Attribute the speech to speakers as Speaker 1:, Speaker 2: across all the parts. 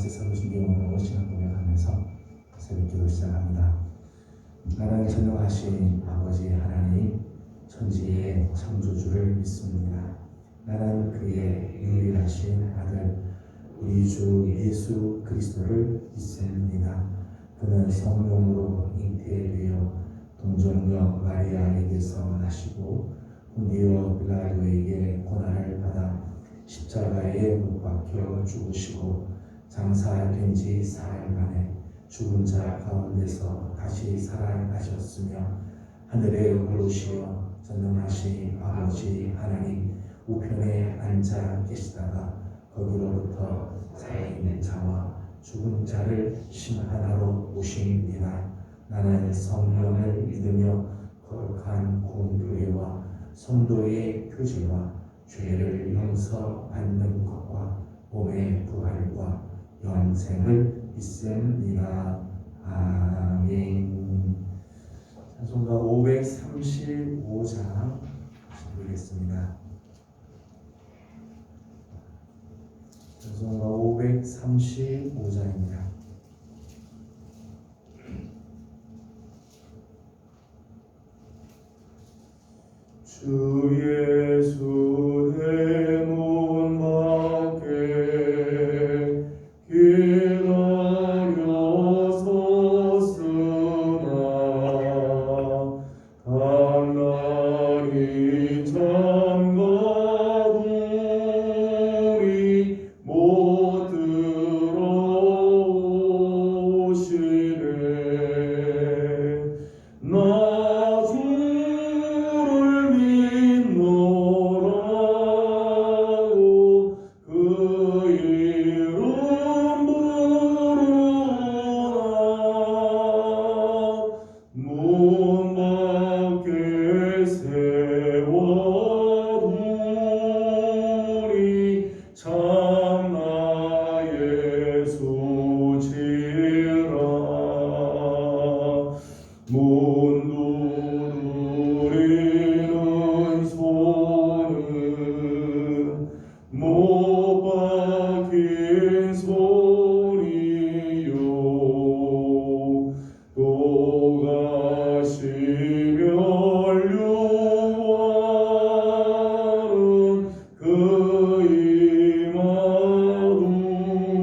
Speaker 1: 번째 사도신경으로 신앙 고백하면서 새벽기도 시작합니다. 나는 전능하신 아버지 하나님 천지의 창조주를 믿습니다. 나는 그의 유일하신 아들 우리 주 예수 그리스도를 믿습니다. 그는 성령으로 잉태되어 동정녀 마리아에게서 나시고 본디오 빌라도에게 고난을 받아 십자가에 못 박혀 죽으시고 장사된 지 사흘 만에 죽은 자 가운데서 다시 살아나셨으며 하늘에 오르시어 전능하신 아버지 하나님 우편에 앉아 계시다가 거기로부터 살아있는 자와 죽은 자를 심판하러 오십니다. 나는 성령을 믿으며 거룩한 공교회와 성도의 교제와 죄를 용서받는 것과 몸의 부활과 영생을 믿습니다. 아멘. 찬송가 535장 부르겠습니다. 찬송가 535장입니다. 주 예수 대문 밖에 기다려 섰으나 달날이 잠가두리 못 들어오시네. 나 주를 믿노라고 그 이름 부르나 문 밖에 세워두리 참 나의 수지라. 문 두드리는 소는 못 박힌 소리요. 또 가시면 유월은 그 이마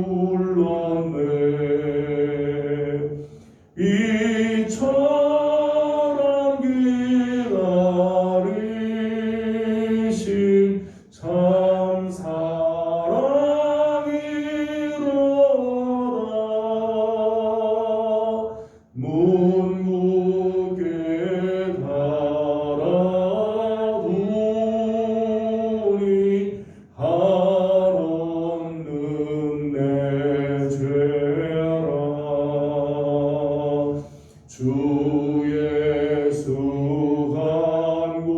Speaker 1: 눌렀네. 이처럼 기다리신 참 사랑이로다. 문국에 달아두니 한없는 내 죄라. 주 예수 간구하게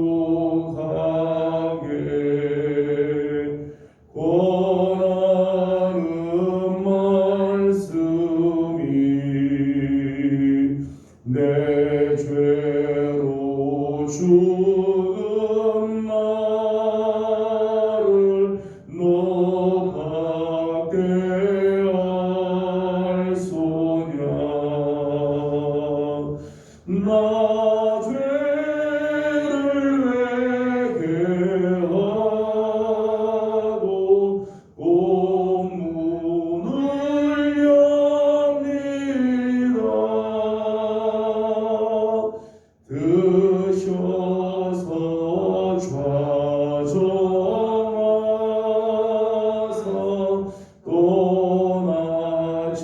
Speaker 1: 권하는 말씀이 내 죄로 죽은 나를 너밖에 알소냐. 나 죄를 회개하고 본문을 엽니다. 드셔서 좌정하사 떠나지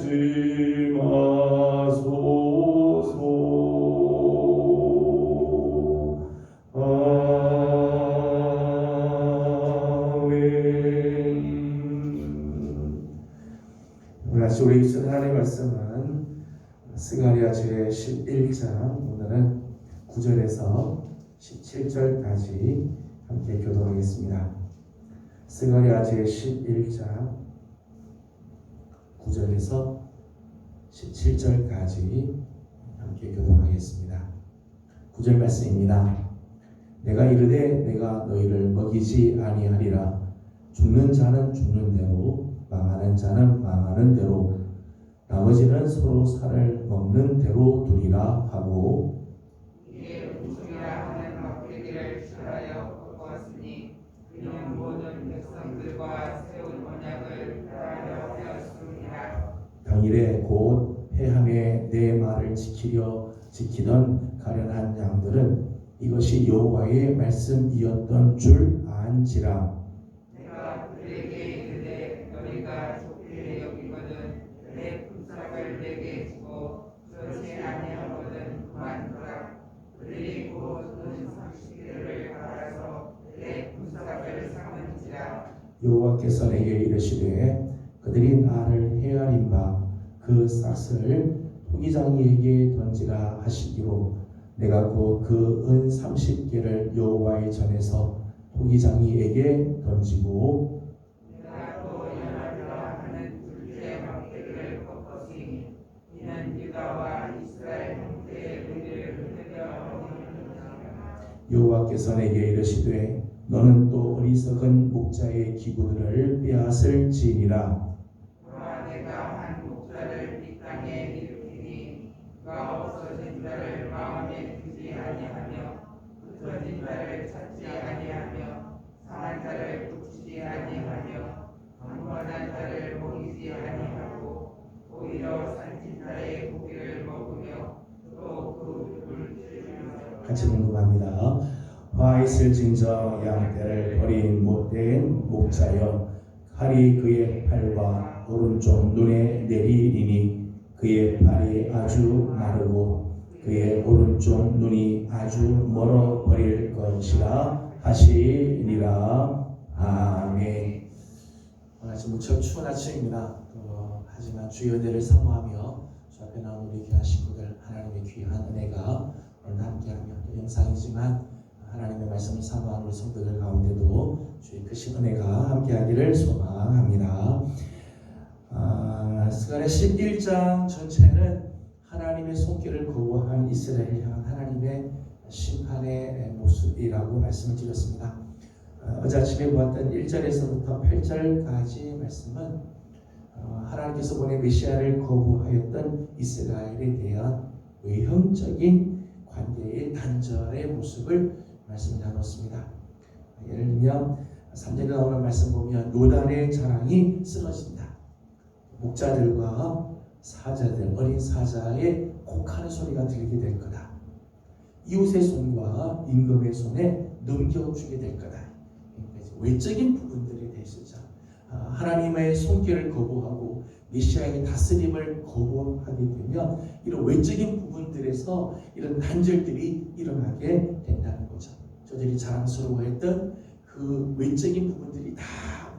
Speaker 1: 마소서. 오늘 우리 주신 하나님의 말씀은 스가랴 제11장 오늘은 9절에서 17절까지 함께 교독하겠습니다. 스가랴 제11장 9절에서 17절까지 함께 교독하겠습니다. 9절 말씀입니다. 내가 이르되 내가 너희를 먹이지 아니하리라. 죽는 자는 죽는 대로 망하는 자는 망하는 대로 나머지는 서로 살을 먹는 대로 두리라 하고
Speaker 2: 이에 우승이라 하는 막대기를 취하여 꺾었으니 이는 모든 백성들과 세운 언약을 폐하려 하였습니다.
Speaker 1: 당일에 곧 회함에 내 말을 지키던 가련한 양들은 이것이 여호와의 말씀이었던 줄 안지라.
Speaker 2: 내가 그에게 이르되 너희가 좋게 여기거든 내 품삯을 내게 주고 그렇지 아니하거든 그만두라. 그들이 곧 은 30개를 갈아서 내 품삯을 삼은지라.
Speaker 1: 여호와께서 내게 이르시되 그들이 나를 헤아린 바 그 싹을 토기장이에게 던지라 하시기로 내가 곧 그 은 30개를 여호와의 전에서 토기장이에게 던지고
Speaker 2: 내가 또 연합이라 하는 둘째 막대기를 꺾었으니 이는 유다와 이스라엘 형제의 의를 흐르려 하느니라.
Speaker 1: 여호와께서 내게 이르시되 너는 또 어리석은 목자의 기구들을 빼앗을지니라.
Speaker 2: 그와 내가 한 목자를 이 땅에 일으키니 그가 없어진 자를 마음에 두지 아니하며 흩어진 자를 찾지 아니하며 상한 자를 붙이지 아니하며 강권한 자를 먹이지 아니하고 오히려 살찐 자의 고기를 먹으며 또 그 뿔을 찢으며.
Speaker 1: 같이 공부합니다. 화 있을진저 양떼를 버린 못된 목자여 칼이 그의 팔과 오른쪽 눈에 내리리니 그의 팔이 아주 마르고 그의 오른쪽 눈이 아주 멀어 버릴 것이라 하시니라. 아멘. 오늘 아침 무척 추운 아침입니다. 하지만 주의 은혜를 사모하며 주 앞에 나온 우리 귀한 식구들 하나님의 귀한 은혜가 오늘 함께하며 또 영상이지만 하나님의 말씀을 사모하는 우리 성도들 가운데도 주의 크신 은혜가 함께하기를 소망합니다. 스가랴 11장 전체는 하나님의 손길을 거부한 이스라엘을 향한 하나님의 심판의 모습이라고 말씀을 드렸습니다. 어제 아침에 보았던 1절에서부터 8절까지 말씀은 하나님께서 보낸 메시아를 거부하였던 이스라엘에 대한 외형적인 관계의 단절의 모습을 말씀을 나눴습니다. 예를 들면 3절에 나오는 말씀 보면 요단의 자랑이 쓰러진다. 목자들과 사자들, 어린 사자의 곡하는 소리가 들리게 될 거다. 이웃의 손과 임금의 손에 넘겨주게 될 거다. 외적인 부분들에 대해서 하나님의 손길을 거부하고 메시아의 다스림을 거부하게 되면 이런 외적인 부분들에서 이런 단절들이 일어나게 된다는 거죠. 저들이 자랑스러워했던 그 외적인 부분들이 다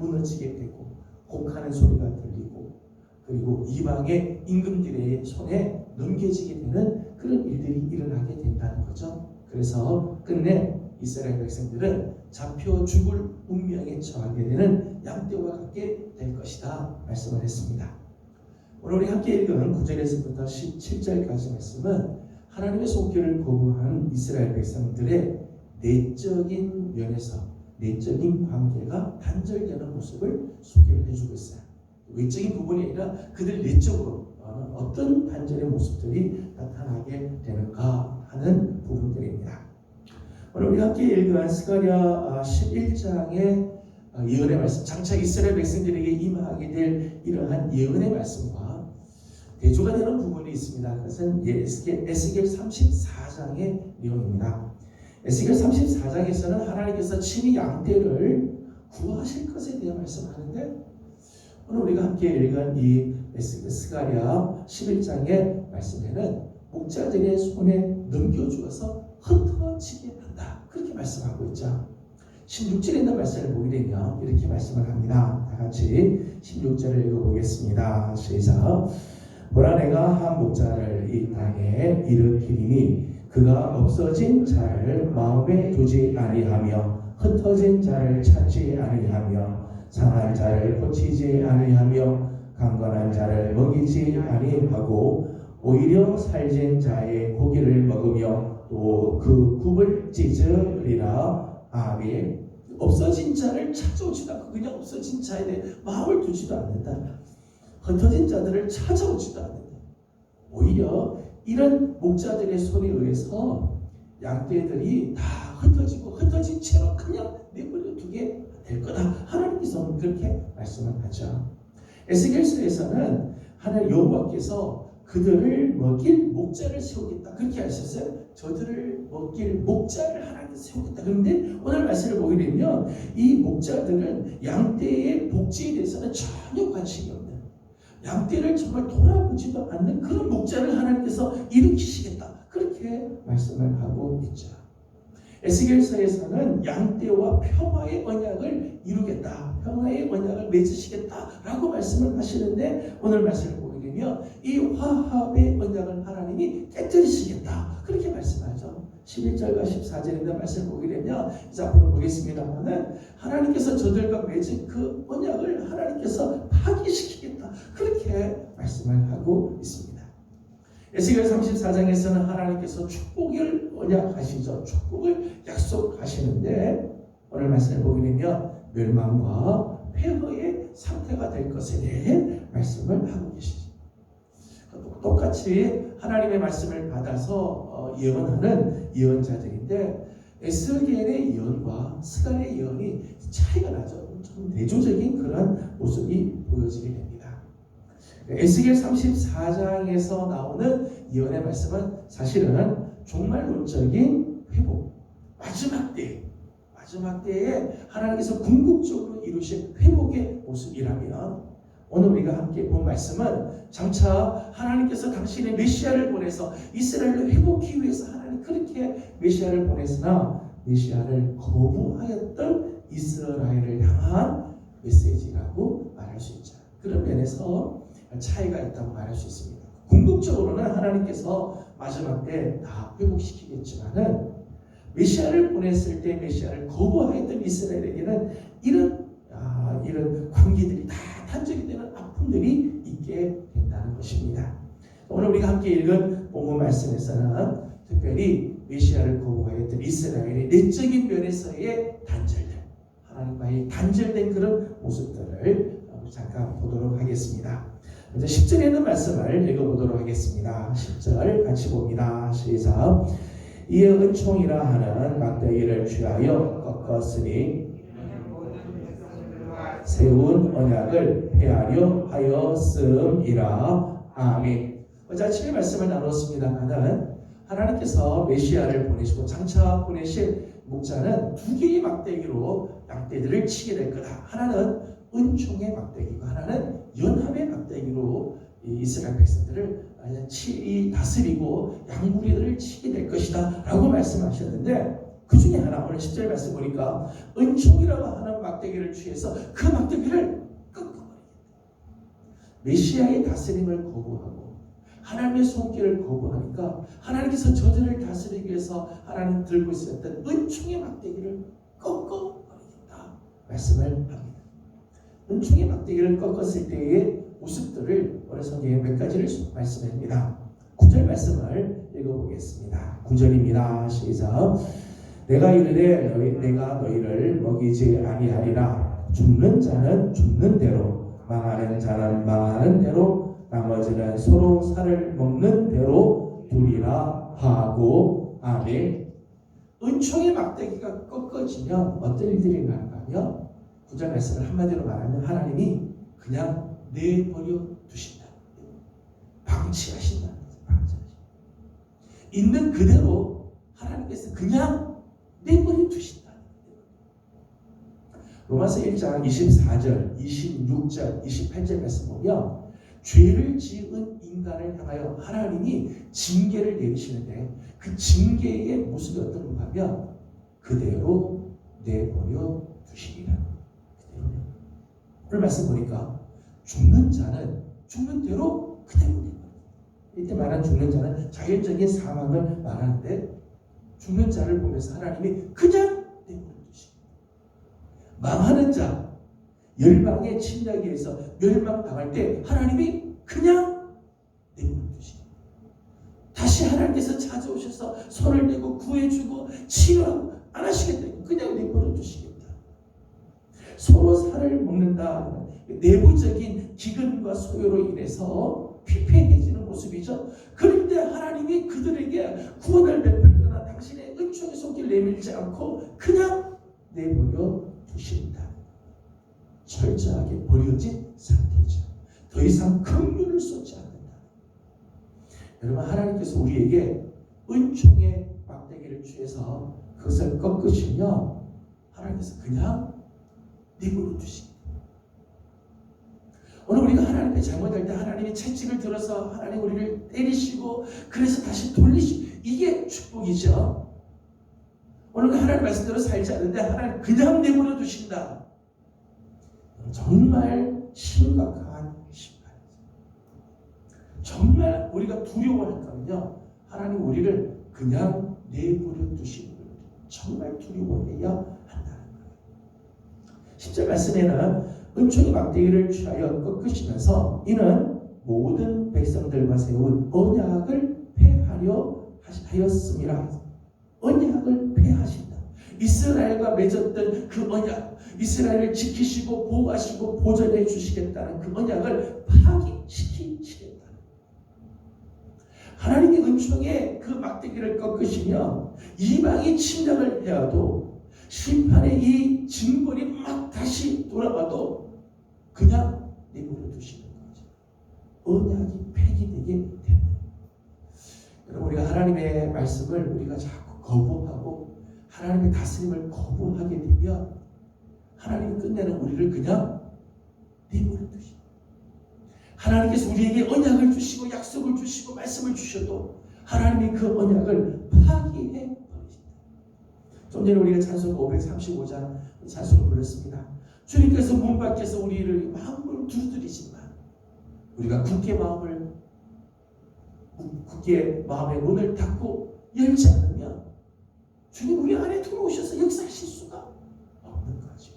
Speaker 1: 무너지게 되고 곡하는 소리가 들리고 그리고 이방의 임금들의 손에 넘겨지게 되는 그런 일들이 일어나게 된다는 거죠. 그래서 끝내 이스라엘 백성들은 잡혀 죽을 운명에 처하게 되는 양떼와 같게 될 것이다 말씀을 했습니다. 오늘 우리 함께 읽은 9절에서부터 17절까지 말씀은 하나님의 손길을 거부한 이스라엘 백성들의 내적인 면에서 내적인 관계가 단절되는 모습을 소개를 해주고 있어요. 외적인 부분이 아니라 그들 내적으로 어떤 단절의 모습들이 나타나게 되는가 하는 부분들입니다. 오늘 우리 함께 읽은 스가랴 11장의 예언의 말씀, 장차 이스라엘 백성들에게 임하게 될 이러한 예언의 말씀과 대조가 되는 부분이 있습니다. 그것은 에스겔 34장의 내용입니다. 에스겔 34장에서는 하나님께서 친히 양떼를 구하실 것에 대해 말씀하는데 오늘 우리가 함께 읽은 이 스가랴 11장의 말씀에는 목자들의 손에 넘겨주어서 흩어지게 한다. 그렇게 말씀하고 있죠. 16절에 있는 말씀을 보게 되면 이렇게 말씀을 합니다. 다 같이 16절을 읽어보겠습니다. 시작. 보라 내가 한 목자를 이 땅에 일으키리니 그가 없어진 자를 마음에 두지 아니하며 흩어진 자를 찾지 아니하며 상한 자를 고치지 아니하며 강건한 자를 먹이지 아니하고 오히려 살진 자의 고기를 먹으며 또 그 굽을 찢으리라. 아멘. 없어진 자를 찾아오지도 않고 그냥 없어진 자에 대해 마음을 두지도 않는다. 흩어진 자들을 찾아오지도 않는다. 오히려 이런 목자들의 손에 의해서 양떼들이 다 흩어지고 흩어진 채로 그냥 내버려 두게 될 거다. 하나님께서는 그렇게 말씀을 하죠. 에스겔서에서는 하나님 여호와께서 그들을 먹일 목자를 세우겠다 그렇게 하셨어요. 저들을 먹일 목자를 하나님께서 세우겠다. 그런데 오늘 말씀을 보게 되면 이 목자들은 양떼의 복지에 대해서는 전혀 관심이 없는, 양떼를 정말 돌아보지도 않는 그런 목자를 하나님께서 일으키시겠다 그렇게 말씀을 하고 있죠. 에스겔서에서는 양떼와 평화의 언약을 이루겠다, 평화의 언약을 맺으시겠다라고 말씀을 하시는데 오늘 말씀을 보게 되면 이 화합의 언약을 하나님이 깨뜨리시겠다 그렇게 말씀하죠. 11절과 14절의 말씀을 보게 되면 이제 앞으로 보겠습니다만은 하나님께서 저들과 맺은 그 언약을 하나님께서 파기시키겠다 그렇게 말씀을 하고 있습니다. 에스겔 34장에서는 하나님께서 축복을 언약하시죠. 축복을 약속하시는데 오늘 말씀을 보게 되면 멸망과 폐허의 상태가 될 것에 대해 말씀을 하고 계시죠. 똑같이 하나님의 말씀을 받아서 예언하는 예언자들인데 에스겔의 예언과 스가랴의 예언이 차이가 나죠. 좀 내조적인 그런 모습이 보여지게 됩니다. 에스겔 34장에서 나오는 예언의 말씀은 사실은 종말론적인 회복, 마지막 때에 하나님께서 궁극적으로 이루신 회복의 모습이라면 오늘 우리가 함께 본 말씀은 장차 하나님께서 당신의 메시아를 보내서 이스라엘을 회복하기 위해서 하나님 그렇게 메시아를 보냈으나 메시아를 거부하였던 이스라엘을 향한 메시지라고 말할 수 있죠. 그런 면에서 차이가 있다고 말할 수 있습니다. 궁극적으로는 하나님께서 마지막 때 다 회복시키겠지만은 메시아를 보냈을 때 메시아를 거부하였던 이스라엘에게는 이런 관계들이 다 단절이 되는 아픔들이 있게 된다는 것입니다. 오늘 우리가 함께 읽은 본문 말씀에서는 특별히 메시아를 거부하였던 이스라엘의 내적인 면에서의 단절들, 하나님과의 단절된 그런 모습들을 잠깐 보도록 하겠습니다. 먼저 10절에 있는 말씀을 읽어보도록 하겠습니다. 10절 같이 봅니다. 시작. 이에 은총이라 하는 막대기를 취하여 꺾었으니 세운 언약을 폐하려 하였음이라. 아멘. 어제 아침에 말씀을 나눴습니다만은 하나님께서 메시아를 보내시고 장차 보내실 목자는 두 개의 막대기로 양떼들을 치게 될 거다. 하나는 은총의 막대기고 하나는 연합의 막대기로 이스라엘 백성들을 다스리고 양무리들을 치게 될 것이다 라고 말씀하셨는데 그 중에 하나 오늘 10절 말씀 보니까 은총이라고 하는 막대기를 취해서 그 막대기를 끊어버리겠다. 메시아의 다스림을 거부하고 하나님의 손길을 거부하니까 하나님께서 다스리기 위해서 하나님 들고 있었던 은총의 막대기를 꺾어버리겠다 말씀을 합니다. 은총의 막대기를 꺾었을 때의 모습들을 오늘 성경에 몇 가지를 말씀합니다. 9절 말씀을 읽어보겠습니다. 9절입니다. 시작. 내가 이르되 내가 너희를 먹이지 아니하리라. 죽는 자는 죽는 대로, 망하는 자는 망하는 대로, 나머지는 서로 살을 먹는 대로 두리라 하고. 아멘. 은총의 막대기가 꺾어지면 어떤 일들이 나가며 9절 말씀을 한마디로 말하면 하나님이 그냥 내버려 두신다. 방치하신다. 있는 그대로 하나님께서 그냥 내버려 두신다. 로마서 1장 24절, 26절, 28절 말씀 보면 죄를 지은 인간을 향하여 하나님이 징계를 내리시는데 그 징계의 모습이 어떤가 하면 그대로 내버려 두시리라. 오늘 말씀 보니까 죽는 자는 죽는 대로 그대로 내버려. 이때 말한 죽는 자는 자연적인 사망을 말하는데 죽는 자를 보면서 하나님이 그냥 내버려 두시고 망하는 자, 열방의 침략에 의해서 멸망당할 때 하나님이 그냥 내버려 두시고 다시 하나님께서 찾아오셔서 손을 내고 구해주고 치유하고 안 하시겠다. 그냥 내버려 두시겠다. 서로 살을 먹는다. 내부적인 기근과 소요로 인해서 피폐해지는 모습이죠. 그런데 하나님이 그들에게 구원을 베풀거나 당신의 은총의 손길을 내밀지 않고 그냥 내버려 두신다. 철저하게 버려진 상태죠. 더 이상 긍휼을 쏟지 않는다. 여러분, 하나님께서 우리에게 은총의 막대기를 취해서 그것을 꺾으시며 하나님께서 그냥 내버려 두십니다. 오늘 우리가 하나님께 잘못할 때 하나님이 채찍을 들어서 하나님 우리를 때리시고 그래서 다시 돌리시고, 이게 축복이죠. 오늘 하나님 말씀대로 살지 않는데 하나님 그냥 내버려 두신다. 정말 심각한 심판이죠. 정말 우리가 두려워할 거면요, 하나님 우리를 그냥 내버려 두시는 걸 정말 두려워해야 한다는 거예요. 10절 말씀에는 은총의 막대기를 취하여 꺾으시면서 이는 모든 백성들과 세운 언약을 폐하려 하였음이라. 언약을 폐하신다. 이스라엘과 맺었던 그 언약, 이스라엘을 지키시고 보호하시고 보존해 주시겠다는 그 언약을 파기시키시겠다. 하나님의 은총의 그 막대기를 꺾으시며 이방이 침략을 해야도 심판의 이 징벌이 막 다시 돌아와도 그냥 내버려 두시는 거죠. 언약이 폐기되게 된다. 여러분, 우리가 하나님의 말씀을 우리가 자꾸 거부하고 하나님의 다스림을 거부하게 되면 하나님이 끝내는 우리를 그냥 내버려 두십니다. 하나님께서 우리에게 언약을 주시고 약속을 주시고 말씀을 주셔도 하나님이 그 언약을 파기해 버리십니다. 좀 전에 우리가 찬송 535장 찬송을 불렀습니다. 주님께서 문 밖에서 우리를 마음을 두드리지만 우리가 굳게 마음의 문을 닫고 열지 않으면 주님 우리 안에 들어오셔서 역사하실 수가 없는 거죠.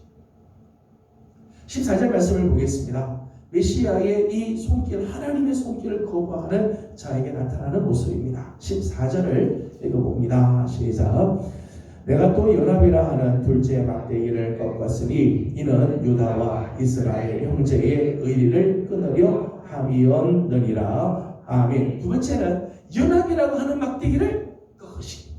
Speaker 1: 14절 말씀을 보겠습니다. 메시아의 이 손길, 하나님의 손길을 거부하는 자에게 나타나는 모습입니다. 14절을 읽어봅니다. 시작. 내가 또 연합이라 하는 둘째 막대기를 꺾었으니 이는 유다와 이스라엘 형제의 의리를 끊으려 함이었느니라. 아멘. 두 번째는 연합이라고 하는 막대기를 꺾으시기.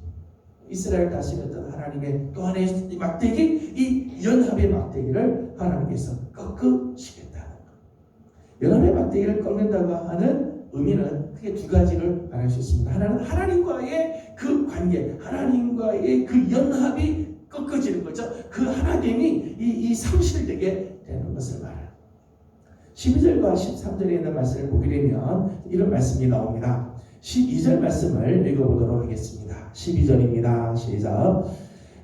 Speaker 1: 이스라엘 다스렸던 하나님의 또 하나의 막대기, 이 연합의 막대기를 하나님께서 꺾으시겠다는 것. 연합의 막대기를 꺾는다고 하는 의미는 크게 두 가지를 말할 수 있습니다. 하나는 하나님과의 그 관계, 하나님과의 그 연합이 꺾어지는 거죠. 그 하나님이 이 상실되게 되는 것을 말해요. 12절과 13절에 있는 말씀을 보게 되면 이런 말씀이 나옵니다. 12절 말씀을 읽어보도록 하겠습니다. 12절입니다. 시작.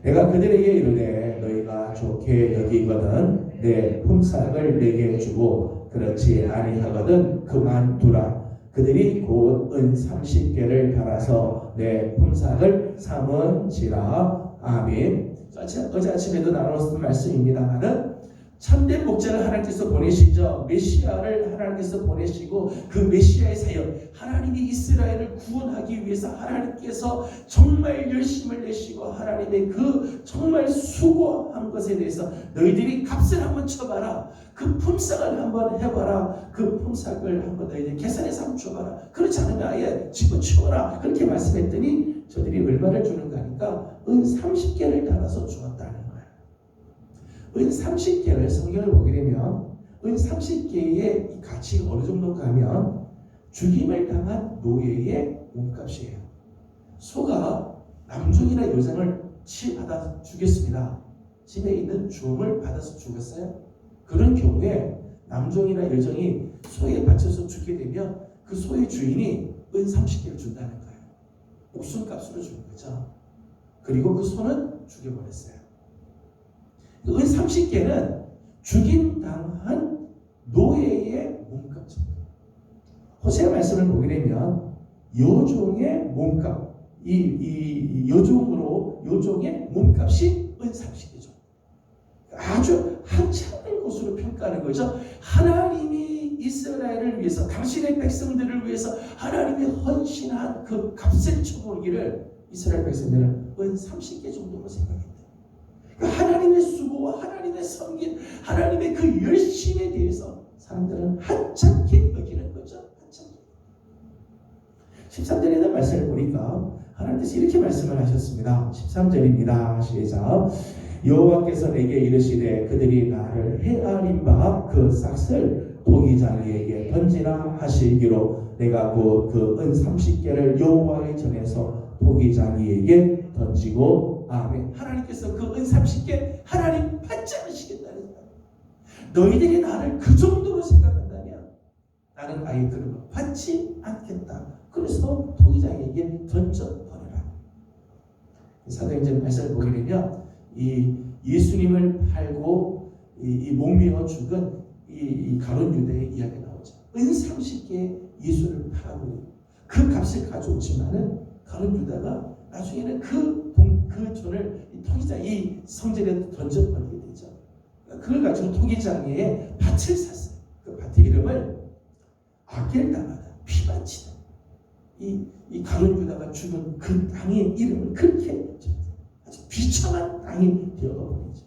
Speaker 1: 내가 그들에게 이르되 너희가 좋게 여기거든 내 품삯을 내게 주고 그렇지 아니하거든 그만두라. 그들이 곧 은 30개를 달아서 내 품삯을 삼은지라. 아멘. 어제 아침에도 나눴던 말씀입니다만은 참된 목자를 하나님께서 보내시죠. 메시아를 하나님께서 보내시고 그 메시아의 사역, 하나님이 이스라엘을 구원하기 위해서 하나님께서 정말 열심을 내시고 하나님의 그 정말 수고한 것에 대해서 너희들이 값을 한번 쳐봐라. 그 품삯을 한번 해봐라. 그 품삯을 한번 너희들 계산해서 한번 줘봐라. 그렇지 않으면 아예 집어치워라. 그렇게 말씀했더니 저들이 얼마를 주는가 하니까 은 30개를 달아서 주었다는 거예요. 은 30개를 성경을 보게 되면 은 30개의 가치가 어느 정도인가 하면 죽임을 당한 노예의 몸값이에요. 소가 남종이나 여종을 치받아 죽였습니다. 집에 있는 주움을 받아서 죽였어요. 그런 경우에 남종이나 여종이 소에 바쳐서 죽게 되면 그 소의 주인이 은 30개를 준다는 거예요. 목숨값으로 주는 거죠. 그리고 그 소는 죽여버렸어요. 은 30개는 죽임당한 노예의 몸값입니다. 호세아 말씀을 보게 되면 여종의 몸값, 이 여종의 몸값이 은 30개죠. 아주 하찮은 것으로 평가하는 거죠. 하나님이 이스라엘을 위해서, 당신의 백성들을 위해서 하나님이 헌신한 그 값을 쳐보기를 이스라엘 백성들은 은 30개 정도로 생각했다. 그 하나님의 수고와 하나님의 섬김, 하나님의 그 열심에 대해서 사람들은 하찮게 여기는 거죠. 하찮게. 13절에 있는 말씀을 보니까 하나님께서 이렇게 말씀을 하셨습니다. 13절입니다. 시작. 여호와께서 내게 이르시되 그들이 나를 헤아린 바 그 싹을 도기장이에게 던지라 하시기로 내가 곧 그 은 30개를 여호와의 전에서 도기장이에게 던지고 아멘. 하나님께서 그 은 30개 하나님 받지 않으시겠다는 거예요. 너희들이 나를 그 정도로 생각한다면 나는 아예 그런 거 받지 않겠다. 그래서 도기장에게 던져버려라. 사도행전 8절 보게 되면 이 예수님을 팔고 이 목매어 죽은 이 가룟 유다의 이야기가 나오죠. 은 30개 예수를 팔고 그 값을 가져오지만은 가룟 유다가 나중에는 그 돈을 토기장 이 성전에 던져버리게 되죠. 그걸 가지고 토기장에 밭을 샀어요. 그 밭의 이름을 아겔다마다 피반치다. 이 가룟 유다가 죽은 그 땅의 이름을 그렇게 아주 비참한 땅이 되어버리죠.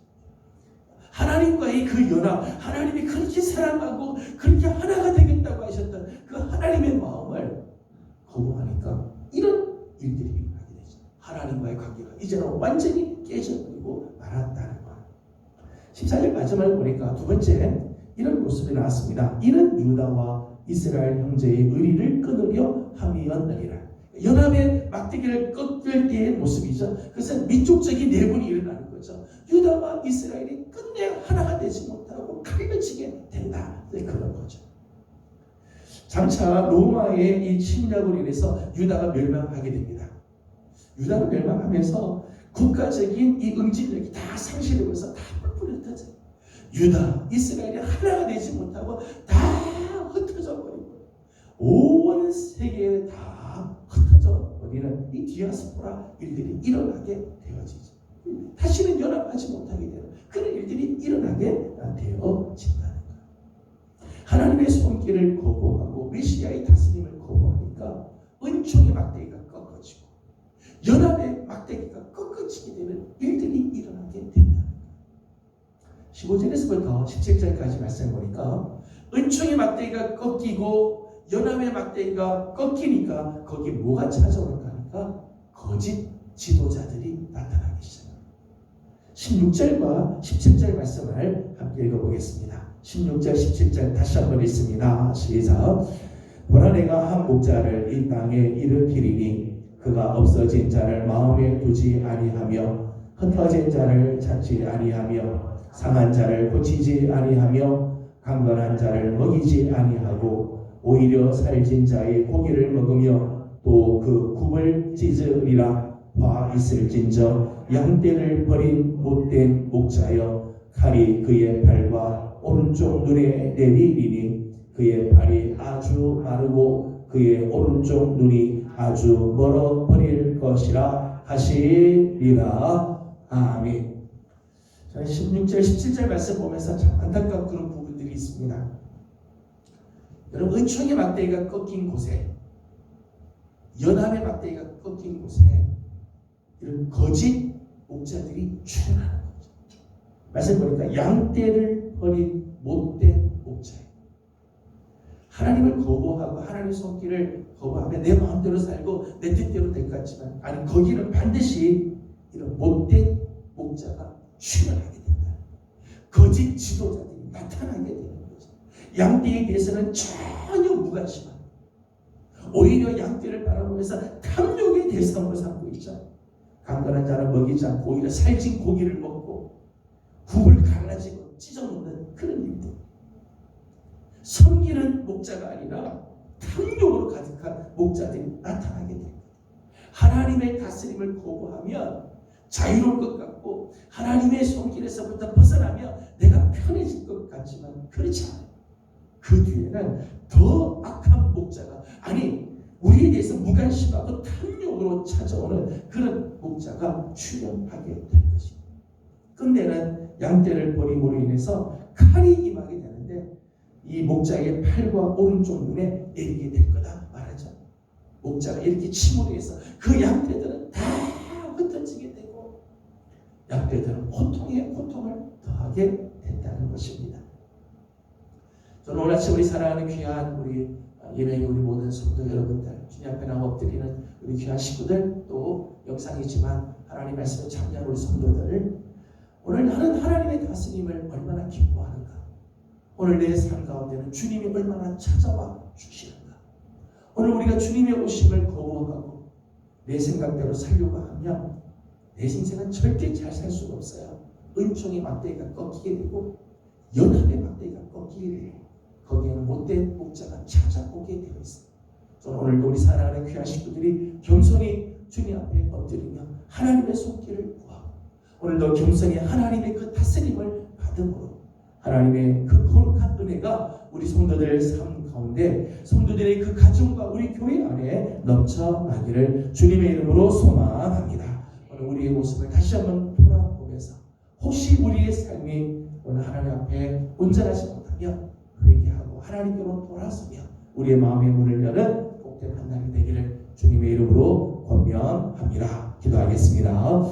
Speaker 1: 하나님과의 그 연합, 하나님이 그렇게 사랑하고 그렇게 하나가 되겠다고 하셨던 그 하나님의 마음을 거부하니까 이런 일들이 일어나게 되죠. 하나님과의 관계가 이제는 완전히 깨져버리고 말았다는 것. 14절 마지막을 보니까 두 번째 이런 모습이 나왔습니다. 이는 유다와 이스라엘 형제의 의리를 끊으려 함이었느니라. 연합의 막대기를 꺾을 때의 모습이죠. 그래서 민족적인 내분이 일어나는 거죠. 유다와 이스라엘이 끝내 하나가 되지 못하고 갈라지게 된다. 그런 거죠. 장차 로마의 이 침략으로 인해서 유다가 멸망하게 됩니다. 유다가 멸망하면서 국가적인 이 응집력이 다 상실되면서 다 뿔뿔이 흩어져요. 유다, 이스라엘이 하나가 되지 못하고 다 흩어져 버리고 온 세계에 다 흩어져 버리는 이 디아스포라 일들이 일어나게 되어지죠. 다시는 연합하지 못하게 되는 그런 일들이 일어나게 되어진다는 거예요. 하나님의 손길을 거부하고 메시아의 다스림을 거부하니까 은총의 막대기가 꺾어지고 연합의 막대기가 꺾어지게 되는 일들이 일어나게 된다는 거예요. 15절에서부터 17절까지 말씀을 보니까 은총의 막대기가 꺾이고 연합의 막대기가 꺾이니까 거기에 뭐가 찾아오는가 하니까 거짓 지도자들이 나타나기 시작합니다. 16절과 17절 말씀을 함께 읽어보겠습니다. 16절 17절 다시 한번 읽습니다. 시작. 보라 내가 한 목자를 이 땅에 일으키리니 그가 없어진 자를 마음에 두지 아니하며 흩어진 자를 찾지 아니하며 상한 자를 고치지 아니하며 강건한 자를 먹이지 아니하고 오히려 살진 자의 고기를 먹으며 또 그 굽을 찢으리라. 화 있을진저 양떼를 버린 못된 목자여 칼이 그의 팔과 오른쪽 눈에 내리리니 그의 팔이 아주 마르고 그의 오른쪽 눈이 아주 멀어 버릴 것이라 하시리라. 아멘. 16절 17절 말씀 보면서 참 안타까운 그런 부분들이 있습니다. 여러분 은총의 막대기가 꺾인 곳에 연합의 막대기가 꺾인 곳에 이런 거짓 목자들이 출현하는 거죠. 말씀 보니까 양떼를 버린 못된 목자예요. 하나님을 거부하고 하나님의 손길을 거부하면 내 마음대로 살고 내 뜻대로 될 것 같지만 아니 거기는 반드시 이런 못된 목자가 출현하게 된다. 거짓 지도자들이 나타나게 되는 거죠. 양떼에 대해서는 전혀 무관심한 오히려 양떼를 바라보면서 탐욕의 대상으로 삼고 있죠. 강건한 자는 먹이지 않고 오히려 살진 고기를 먹고 굽을 갈라지고 찢어놓는 그런 일들. 섬기는 목자가 아니라 탐욕으로 가득한 목자들이 나타나게 됩니다. 하나님의 다스림을 거부하면 자유로울 것 같고 하나님의 손길에서부터 벗어나면 내가 편해질 것 같지만 그렇지 않아요. 그 뒤에는 더 악한 목자가 아니 우리에 대해서 무관심하고 탐욕으로 찾아오는 그런 목자가 출현하게 될 것입니다. 끝내는 양떼를 버림으로 인해서 칼이 임하게 되는데 이 목자의 팔과 오른쪽 눈에 내리게 될 거다 말하죠. 목자가 이렇게 침으로 해서 그 양떼들은 다 흩어지게 되고 약대들은 고통에 고통을 더하게 됐다는 것입니다. 저는 오늘 아침 우리 사랑하는 귀한 우리 예배의 우리 모든 성도 여러분들, 주님 앞에 나와 엎드리는 우리 귀한 식구들, 또 영상이지만 하나님 말씀에 참여하는 우리 성도들, 오늘 나는 하나님의 다스림을 얼마나 기뻐하는가, 오늘 내 삶 가운데는 주님이 얼마나 찾아와 주시는가, 오늘 우리가 주님의 오심을 거부하고 내 생각대로 살려고 하면 내 인생은 절대 잘 살 수가 없어요. 은총의 막대기가 꺾이게 되고 연합의 막대기가 꺾이게 돼요. 거기에는 못된 목자가 찾아오게 되어 있습니다. 저는 오늘도 우리 사랑하는 귀한 식구들이 겸손히 주님 앞에 엎드리며 하나님의 손길을 구하고, 오늘도 겸손히 하나님의 그 다스림을 받음으로 하나님의 그 거룩한 은혜가 우리 성도들의 삶 가운데, 성도들의 그 가정과 우리 교회 안에 넘쳐나기를 주님의 이름으로 소망합니다. 오늘 우리의 모습을 다시 한번 돌아보면서 혹시 우리의 삶이 오늘 하나님 앞에 온전하지 못하면 회개하고 하나님께로 돌아서며 우리의 마음의 문을 여는 복된 한 날이 되기를 주님의 이름으로 권면합니다. 기도하겠습니다.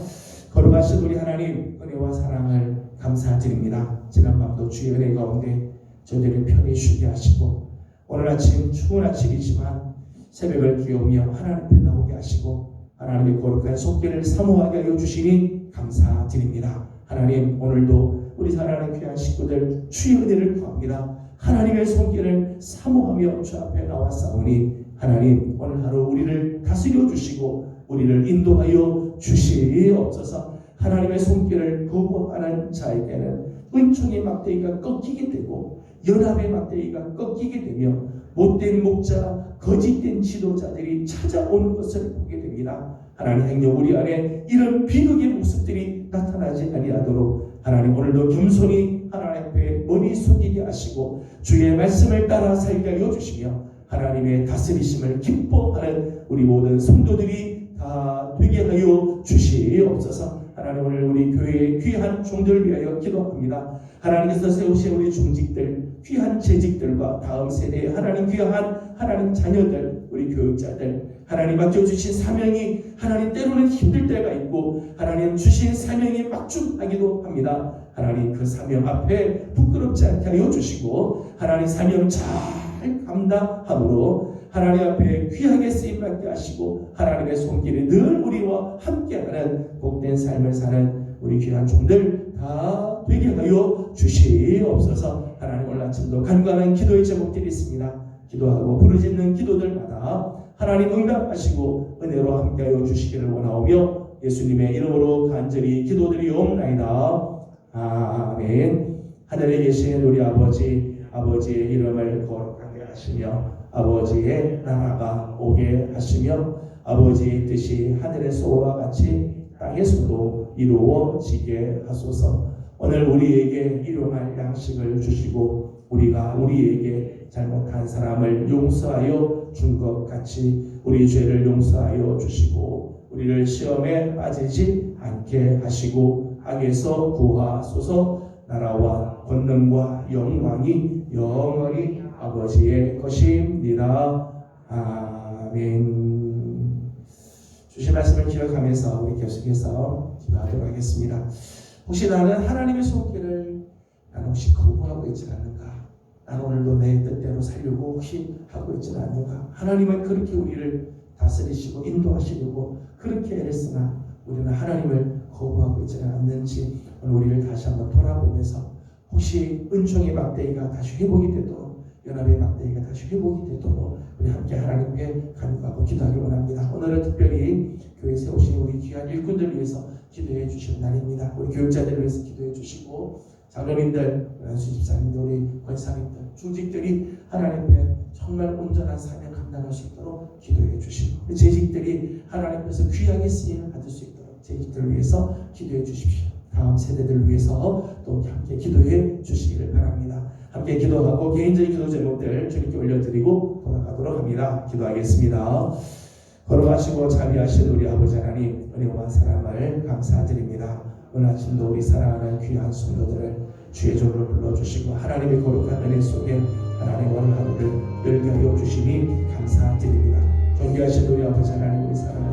Speaker 1: 거룩하신 우리 하나님, 은혜와 사랑을 감사드립니다. 지난밤도 주의 은혜 가운데 저희들을 편히 쉬게 하시고, 오늘 아침 추운 아침이지만 새벽을 깨우며 하나님 앞에 나오게 하시고 하나님의 거룩한 손길을 사모하게 하여 주시니 감사드립니다. 하나님, 오늘도 우리 사랑하는 귀한 식구들 주의 은혜를 구합니다. 하나님의 손길을 사모하며 주 앞에 나왔사오니 하나님, 오늘 하루 우리를 다스려 주시고 우리를 인도하여 주시옵소서. 하나님의 손길을 거부하는 자에게는 은총의 막대기가 꺾이게 되고 연합의 막대기가 꺾이게 되며 못된 목자, 거짓된 지도자들이 찾아오는 것을 보게 됩니다. 하나님, 행여 우리 안에 이런 비극의 모습들이 나타나지 아니하도록 하나님, 오늘도 겸손히 하나님 앞에 머리 숙이게 하시고 주의 말씀을 따라 살게 하여 주시며 하나님의 다스리심을 기뻐하는 우리 모든 성도들이 다 되게 하여 주시옵소서. 하나님, 오늘 우리 교회의 귀한 종들을 위하여 기도합니다. 하나님께서 세우신 우리 중직들, 귀한 재직들과 다음 세대의 하나님 귀한 하나님 자녀들, 우리 교육자들, 하나님 맡겨주신 사명이 하나님 때로는 힘들 때가 있고 하나님 주신 사명이 막중하기도 합니다. 하나님, 그 사명 앞에 부끄럽지 않게 하여 주시고 하나님 사명 잘 감당함으로 하나님 앞에 귀하게 쓰임받게 하시고 하나님의 손길이 늘 우리와 함께하는 복된 삶을 사는 우리 귀한 종들 다 되게 하여 주시옵소서. 하나님, 오늘 아침도 간과하는 기도의 제목들이 있습니다. 기도하고 부르짖는 기도들마다 하나님 응답하시고 은혜로 함께하여 주시기를 원하오며 예수님의 이름으로 간절히 기도드리옵나이다. 아멘. 하늘에 계신 우리 아버지, 아버지의 이름을 거룩하게 하시며 아버지의 나라가 오게 하시며 아버지의 뜻이 하늘에서와 같이 땅에서도 이루어지게 하소서. 오늘 우리에게 일용할 양식을 주시고 우리가 우리에게 잘못한 사람을 용서하여 준 것 같이 우리 죄를 용서하여 주시고 우리를 시험에 빠지지 않게 하시고 악에서 구하소서. 나라와 권능과 영광이 영원히 아버지의 것입니다. 아멘. 주신 말씀을 기억하면서 우리 계속해서 기도하도록 하겠습니다. 혹시 나는 하나님의 손길을 나는 혹시 거부하고 있지 않는가? 나는 오늘도 내 뜻대로 살려고 혹시 하고 있지는 않는가? 하나님은 그렇게 우리를 다스리시고 인도하시려고 그렇게 애쓰나 우리는 하나님을 거부하고 있지는 않는지 오늘 우리를 다시 한번 돌아보면서 혹시 은총의 막대기가 다시 회복이 되도록 연합의 막대기가 다시 회복이 되도록 우리 함께 하나님께 간구하고 기도하기 원합니다. 오늘은 특별히 교회 세우신 우리 귀한 일꾼들 위해서 기도해 주시는 날입니다. 우리 교육자들을 위해서 기도해 주시고 장로님들, 수집사님들, 우리 권사님들, 중직들이 하나님께 정말 온전한 사명 감당할 수 있도록 기도해 주시고 우리 재직들이 하나님께서 귀하게 쓰임을 받을 수 있도록 재직들을 위해서 기도해 주십시오. 다음 세대들을 위해서 또 함께 기도해 주시기를 바랍니다. 함께 기도하고 개인적인 기도 제목들 주님께 올려드리고 돌아가도록 합니다. 기도하겠습니다. 걸어가시고 자비하신 우리 아버지 하나님, 은혜와 사랑을 감사드립니다. 오늘 아침도 우리 사랑하는 귀한 성도들을 주의 종으로 불러주시고 하나님의 거룩한 은혜 속에 하나님 오늘 하루를 열게 하여 주시니 감사드립니다. 존귀하신 우리 아버지 하나님, 우리 사랑하는